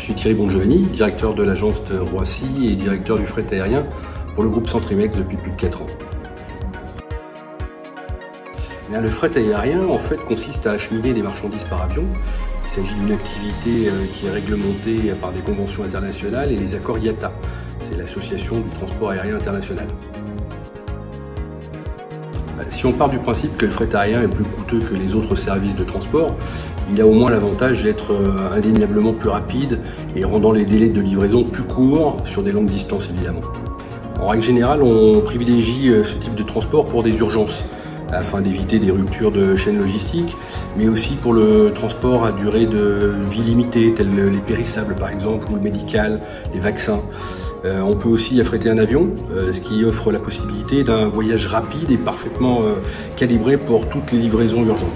Je suis Thierry Bongiovanni, directeur de l'agence de Roissy et directeur du fret aérien pour le groupe Centrimex depuis plus de 4 ans. Le fret aérien en fait consiste à acheminer des marchandises par avion. Il s'agit d'une activité qui est réglementée par des conventions internationales et les accords IATA. C'est l'Association du transport aérien international. Si on part du principe que le fret aérien est plus coûteux que les autres services de transport, il a au moins l'avantage d'être indéniablement plus rapide et rendant les délais de livraison plus courts sur des longues distances évidemment. En règle générale, on privilégie ce type de transport pour des urgences, afin d'éviter des ruptures de chaînes logistiques, mais aussi pour le transport à durée de vie limitée, tels les périssables par exemple, ou le médical, les vaccins. On peut aussi affréter un avion, ce qui offre la possibilité d'un voyage rapide et parfaitement calibré pour toutes les livraisons urgentes.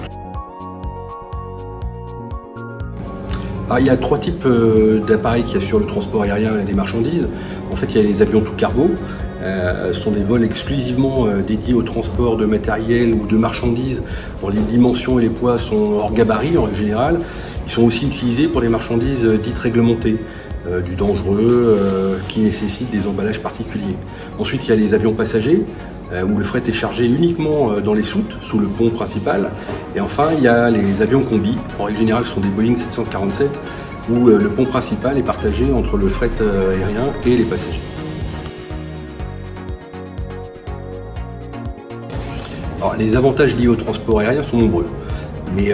Alors, il y a 3 types d'appareils qui assurent le transport aérien et des marchandises. En fait, il y a les avions tout cargo. Ce sont des vols exclusivement dédiés au transport de matériel ou de marchandises dont les dimensions et les poids sont hors gabarit en règle générale. Ils sont aussi utilisés pour les marchandises dites réglementées, du dangereux, qui nécessitent des emballages particuliers. Ensuite, il y a les avions passagers, où le fret est chargé uniquement dans les soutes, sous le pont principal. Et enfin, il y a les avions combi. En règle générale, ce sont des Boeing 747, où le pont principal est partagé entre le fret aérien et les passagers. Alors, les avantages liés au transport aérien sont nombreux. Mais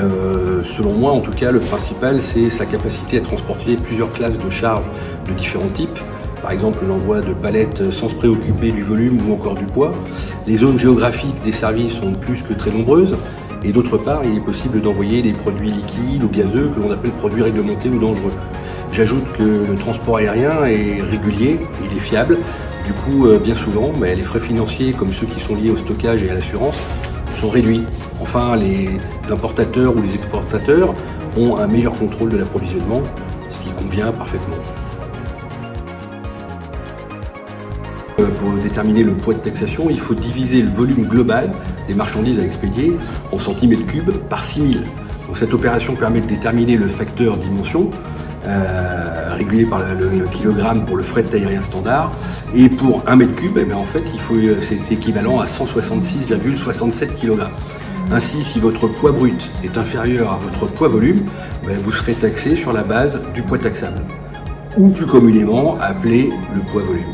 selon moi, en tout cas, le principal, c'est sa capacité à transporter plusieurs classes de charges de différents types. Par exemple, l'envoi de palettes sans se préoccuper du volume ou encore du poids. Les zones géographiques desservies sont plus que très nombreuses. Et d'autre part, il est possible d'envoyer des produits liquides ou gazeux que l'on appelle produits réglementés ou dangereux. J'ajoute que le transport aérien est régulier, il est fiable. Du coup, bien souvent, les frais financiers, comme ceux qui sont liés au stockage et à l'assurance, sont réduits. Enfin, les importateurs ou les exportateurs ont un meilleur contrôle de l'approvisionnement, ce qui convient parfaitement. Pour déterminer le poids de taxation, il faut diviser le volume global des marchandises à expédier en centimètres cubes par 6000. Donc cette opération permet de déterminer le facteur dimension, régulé par le kilogramme pour le fret aérien standard. Et pour 1 mètre cube, en fait, c'est équivalent à 166,67 kg. Ainsi, si votre poids brut est inférieur à votre poids volume, vous serez taxé sur la base du poids taxable, ou plus communément appelé le poids volume.